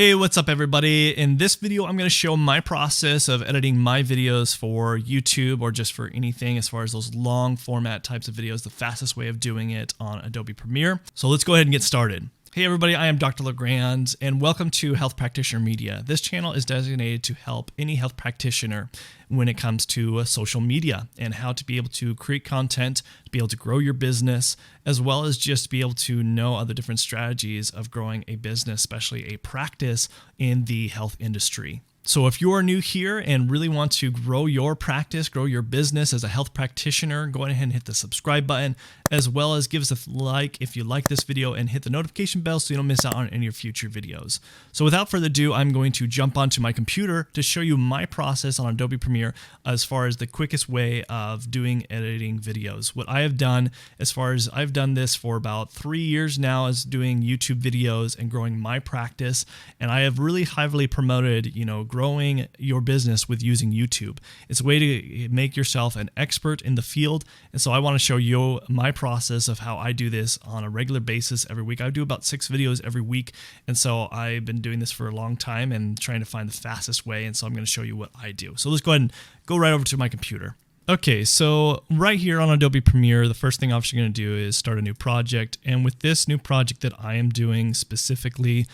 Hey, what's up everybody? In this video, I'm going to show my process of editing my videos for YouTube or just for anything as far as those long format types of videos, the fastest way of doing it on Adobe Premiere. So let's go ahead and get started. Hey everybody, I am Dr. LeGrand and welcome to Health Practitioner Media. This channel is designated to help any health practitioner when it comes to social media and how to be able to create content, to be able to grow your business, as well as just be able to know other different strategies of growing a business, especially a practice in the health industry. So if you are new here and really want to grow your practice, grow your business as a health practitioner, go ahead and hit the subscribe button, as well as give us a like if you like this video and hit the notification bell so you don't miss out on any of your future videos. So without further ado, I'm going to jump onto my computer to show you my process on Adobe Premiere as far as the quickest way of doing editing videos. What I have done, as far as I've done this for about 3 years now, is doing YouTube videos and growing my practice, and I have really heavily promoted, growing your business with using YouTube. It's a way to make yourself an expert in the field. And so I want to show you my process of how I do this on a regular basis every week. I do about 6 videos every week. And so I've been doing this for a long time and trying to find the fastest way. And so I'm going to show you what I do. So let's go ahead and go right over to my computer. Okay, so right here on Adobe Premiere, the first thing I'm obviously going to do is start a new project. And with this new project that I am doing specifically,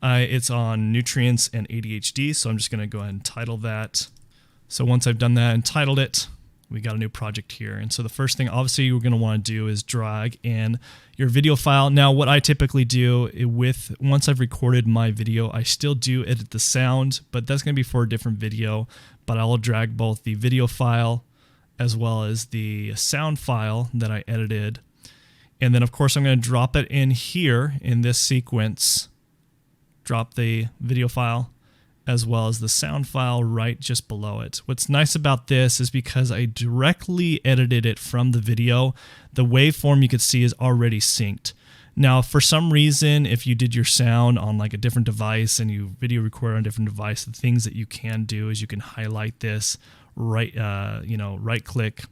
it's on nutrients and ADHD, so I'm just going to go ahead and title that. So once I've done that and titled it, we got a new project here. And so the first thing obviously you're going to want to do is drag in your video file. Now what I typically do once I've recorded my video, I still do edit the sound, but that's going to be for a different video. But I will drag both the video file as well as the sound file that I edited. And then of course I'm going to drop it in here in this sequence. Drop the video file as well as the sound file right just below it. What's nice about this is because I directly edited it from the video, the waveform you could see is already synced. Now, for some reason, if you did your sound on like a different device and you video record on a different device, the things that you can do is you can highlight this, right click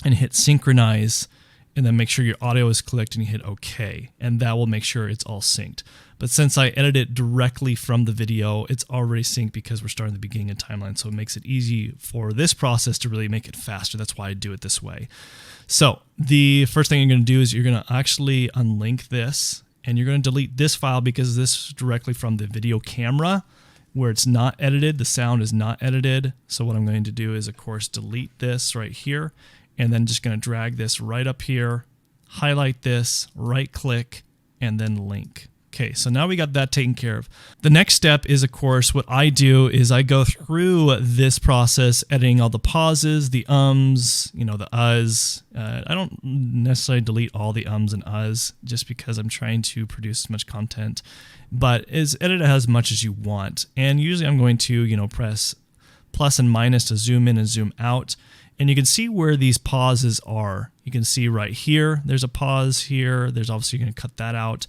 and hit synchronize, and then make sure your audio is clicked and you hit OK, and that will make sure it's all synced. But since I edit it directly from the video, it's already synced because we're starting the beginning of timeline, so it makes it easy for this process to really make it faster. That's why I do it this way. So the first thing you're going to do is you're going to actually unlink this, and you're going to delete this file because this is directly from the video camera where it's not edited. The sound is not edited. So what I'm going to do is, of course, delete this right here, and then just going to drag this right up here, highlight this, right click, and then link. Okay, so now we got that taken care of. The next step is, of course, what I do is I go through this process, editing all the pauses, the ums, the uhs. I don't necessarily delete all the ums and uhs just because I'm trying to produce as much content, but edit it as much as you want. And usually I'm going to, press plus and minus to zoom in and zoom out. And you can see where these pauses are. You can see right here, there's a pause here. There's obviously going to cut that out.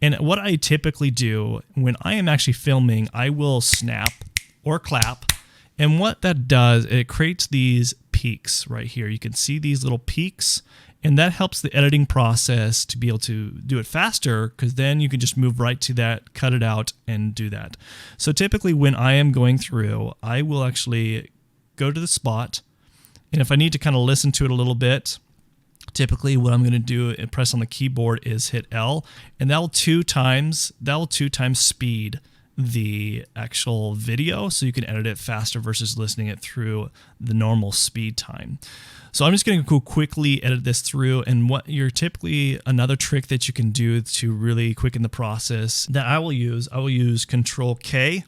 And what I typically do when I am actually filming, I will snap or clap. And what that does, it creates these peaks right here. You can see these little peaks, and that helps the editing process to be able to do it faster, because then you can just move right to that, cut it out, and do that. So typically when I am going through, I will actually go to the spot, and if I need to kind of listen to it a little bit, typically what I'm going to do and press on the keyboard is hit L, and that will two times speed the actual video, so you can edit it faster versus listening it through the normal speed time. So I'm just going to go quickly edit this through, and what you're typically, another trick that you can do to really quicken the process that I will use Control K,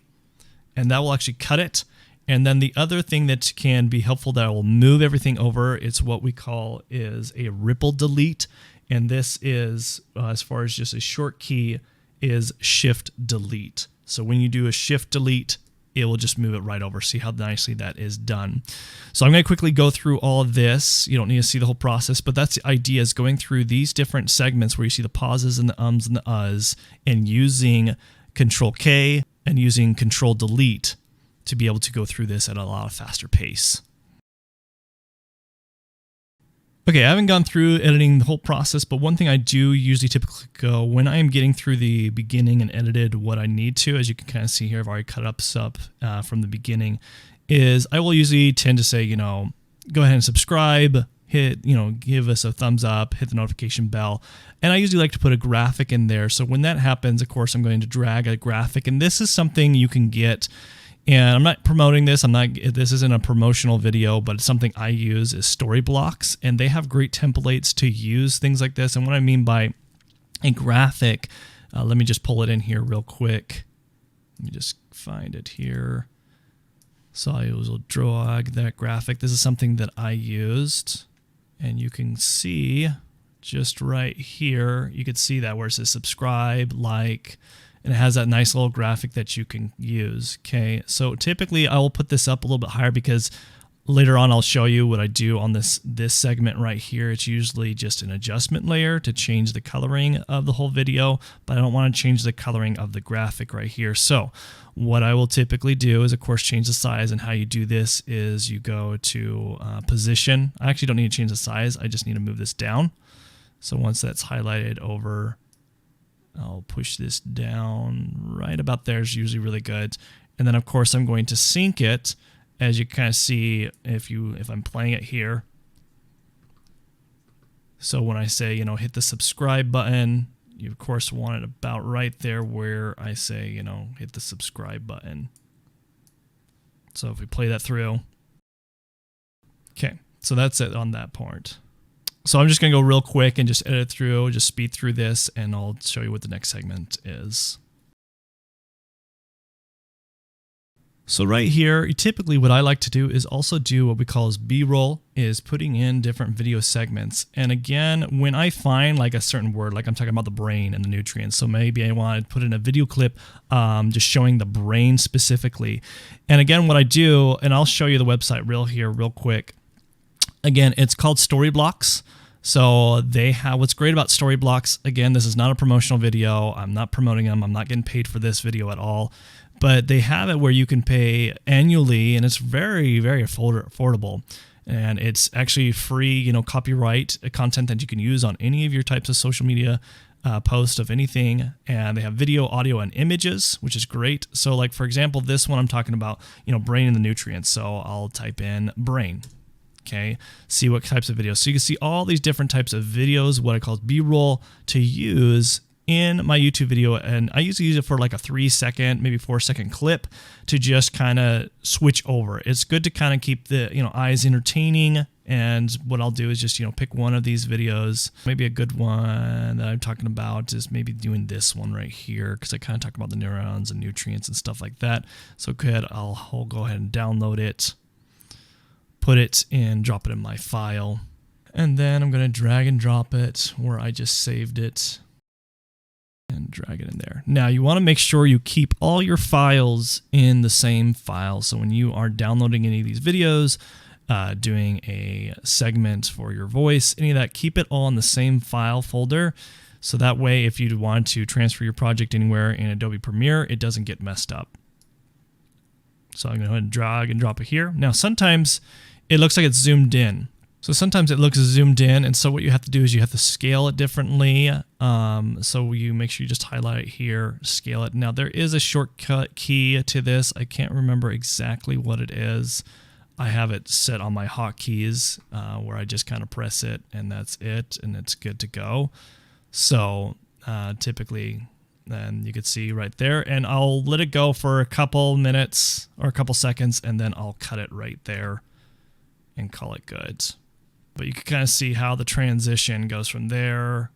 and that will actually cut it. And then the other thing that can be helpful that will move everything over, it's what we call is a ripple delete. And this is, as far as just a short key, is Shift Delete. So when you do a Shift Delete, it will just move it right over. See how nicely that is done. So I'm going to quickly go through all of this. You don't need to see the whole process, but that's the idea, is going through these different segments where you see the pauses and the ums and the uhs, and using Control K and using Control Delete to be able to go through this at a lot faster pace. Okay, I haven't gone through editing the whole process, but one thing I do usually typically go when I am getting through the beginning and edited what I need to, as you can kind of see here, I've already cut up from the beginning, is I will usually tend to say, go ahead and subscribe, hit, give us a thumbs up, hit the notification bell. And I usually like to put a graphic in there. So when that happens, of course, I'm going to drag a graphic, and this is something you can get. And I'm not promoting this. This isn't a promotional video, but it's something I use is Storyblocks, and they have great templates to use things like this. And what I mean by a graphic, let me just pull it in here real quick. Let me just find it here. So I will drag that graphic. This is something that I used, and you can see just right here, you can see that where it says subscribe, like, and it has that nice little graphic that you can use. Okay, so typically I will put this up a little bit higher because later on I'll show you what I do on this segment right here. It's usually just an adjustment layer to change the coloring of the whole video, but I don't want to change the coloring of the graphic right here. So what I will typically do is, of course, change the size, and how you do this is you go to position. I actually don't need to change the size. I just need to move this down. So once that's highlighted over, I'll push this down right about there is usually really good. And then of course I'm going to sync it, as you kind of see if I'm playing it here. So when I say, hit the subscribe button, you of course want it about right there where I say, hit the subscribe button. So if we play that through. Okay, so that's it on that part. So I'm just going to go real quick and just edit through, just speed through this, and I'll show you what the next segment is. So right here, typically what I like to do is also do what we call as B-roll, is putting in different video segments. And again, when I find like a certain word, like I'm talking about the brain and the nutrients, so maybe I want to put in a video clip just showing the brain specifically. And again, what I do, and I'll show you the website real quick. Again, it's called Storyblocks. So they have, what's great about Storyblocks, again, this is not a promotional video. I'm not promoting them. I'm not getting paid for this video at all. But they have it where you can pay annually, and it's very, very affordable. And it's actually free, copyright content that you can use on any of your types of social media post of anything. And they have video, audio, and images, which is great. So like, for example, this one I'm talking about, brain and the nutrients. So I'll type in brain. Okay, see what types of videos. So you can see all these different types of videos, what I call B-roll, to use in my YouTube video. And I usually use it for like a 3-second, maybe 4-second clip to just kind of switch over. It's good to kind of keep the eyes entertaining. And what I'll do is just pick one of these videos. Maybe a good one that I'm talking about is maybe doing this one right here, because I kind of talk about the neurons and nutrients and stuff like that. So good, I'll go ahead and download it, put it in, drop it in my file, and then I'm going to drag and drop it where I just saved it and drag it in there. Now you want to make sure you keep all your files in the same file. So when you are downloading any of these videos, doing a segment for your voice, any of that, keep it all in the same file folder. So that way, if you want to transfer your project anywhere in Adobe Premiere, it doesn't get messed up. So I'm going to go ahead and drag and drop it here. Now sometimes it looks like it's zoomed in. So sometimes it looks zoomed in, and so what you have to do is you have to scale it differently. So you make sure you just highlight it here, scale it. Now there is a shortcut key to this. I can't remember exactly what it is. I have it set on my hotkeys where I just kind of press it, and that's it, and it's good to go. So typically, then you can see right there, and I'll let it go for a couple minutes or a couple seconds, and then I'll cut it right there and call it good. But you can kind of see how the transition goes from there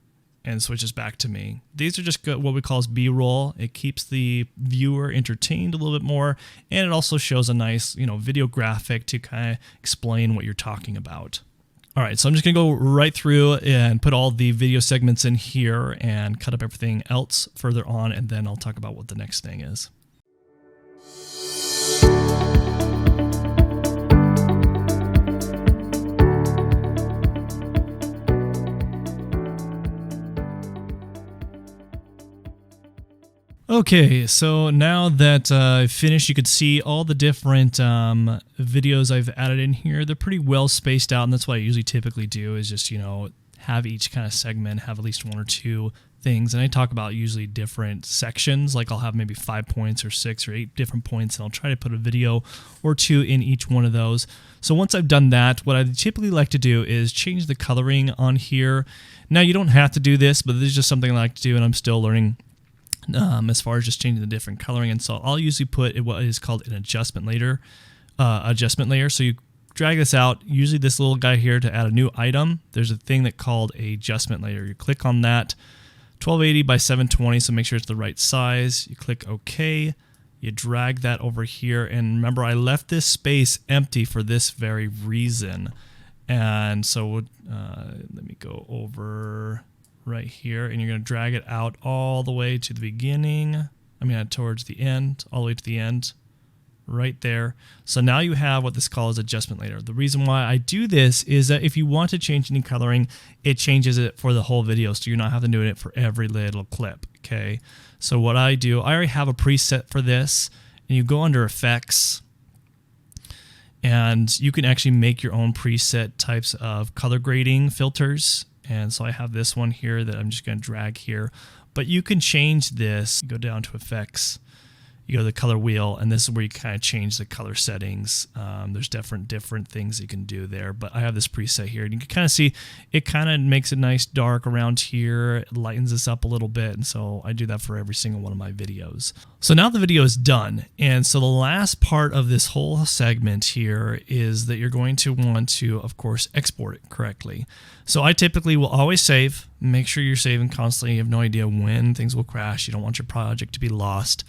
and switches back to me. These are just what we call as B-roll. It keeps the viewer entertained a little bit more, and it also shows a nice, video graphic to kind of explain what you're talking about. All right, so I'm just gonna go right through and put all the video segments in here and cut up everything else further on, and then I'll talk about what the next thing is. Okay, so now that I've finished, you could see all the different videos I've added in here. They're pretty well spaced out, and that's what I usually typically do is just, have each kind of segment have at least 1 or 2 things. And I talk about usually different sections, like I'll have maybe 5 points or 6 or 8 different points, and I'll try to put a video or 2 in each one of those. So once I've done that, what I typically like to do is change the coloring on here. Now, you don't have to do this, but this is just something I like to do, and I'm still learning as far as just changing the different coloring. And so I'll usually put what is called an adjustment layer. So you drag this out, usually this little guy here to add a new item. There's a thing that called a adjustment layer. You click on that, 1280 by 720, so make sure it's the right size. You click OK. You drag that over here, and remember I left this space empty for this very reason. And so let me go over right here, and you're going to drag it out all the way to the beginning. Towards the end, all the way to the end, right there. So now you have what this calls adjustment layer. The reason why I do this is that if you want to change any coloring, it changes it for the whole video, so you're not having to do it for every little clip. Okay. So what I do, I already have a preset for this, and you go under effects, and you can actually make your own preset types of color grading filters. And so I have this one here that I'm just going to drag here, but you can change this. You go down to effects, you go to the color wheel, and this is where you kind of change the color settings. There's different things you can do there, but I have this preset here, and you can kind of see it kind of makes it nice dark around here. It lightens this up a little bit, and so I do that for every single one of my videos. So now the video is done, and so the last part of this whole segment here is that you're going to want to, of course, export it correctly. So I typically will always save. Make sure you're saving constantly. You have no idea when things will crash. You don't want your project to be lost.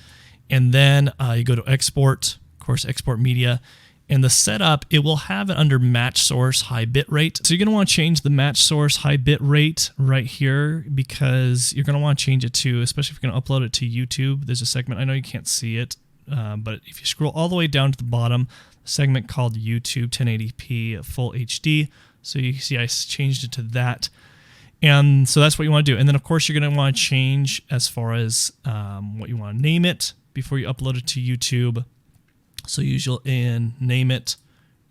And then you go to export, of course, export media, and the setup, it will have it under match source high bit rate. So you're gonna wanna change the match source high bit rate right here, because you're gonna wanna change it to, especially if you're gonna upload it to YouTube, there's a segment, I know you can't see it, but if you scroll all the way down to the bottom, a segment called YouTube 1080p full HD. So you see I changed it to that. And so that's what you wanna do. And then of course you're gonna wanna change as far as what you wanna name it before you upload it to YouTube. So usually name it,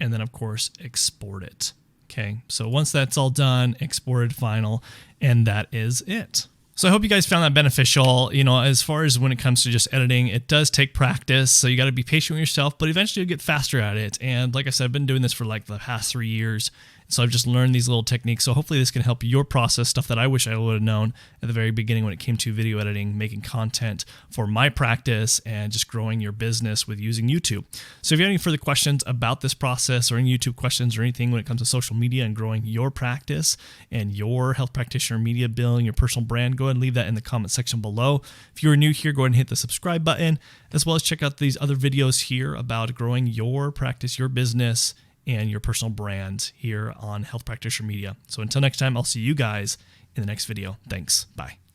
and then of course export it. Okay, so once that's all done, exported final, and that is it. So I hope you guys found that beneficial. As far as when it comes to just editing, it does take practice, so you got to be patient with yourself, but eventually you'll get faster at it. And like I said, I've been doing this for like the past 3 years, so I've just learned these little techniques. So hopefully this can help your process, stuff that I wish I would have known at the very beginning when it came to video editing, making content for my practice, and just growing your business with using YouTube. So if you have any further questions about this process, or any YouTube questions or anything when it comes to social media and growing your practice and your health practitioner media, building your personal brand, go ahead and leave that in the comment section below. If you are new here, go ahead and hit the subscribe button, as well as check out these other videos here about growing your practice, your business, and your personal brand here on Health Practitioner Media. So until next time, I'll see you guys in the next video. Thanks. Bye.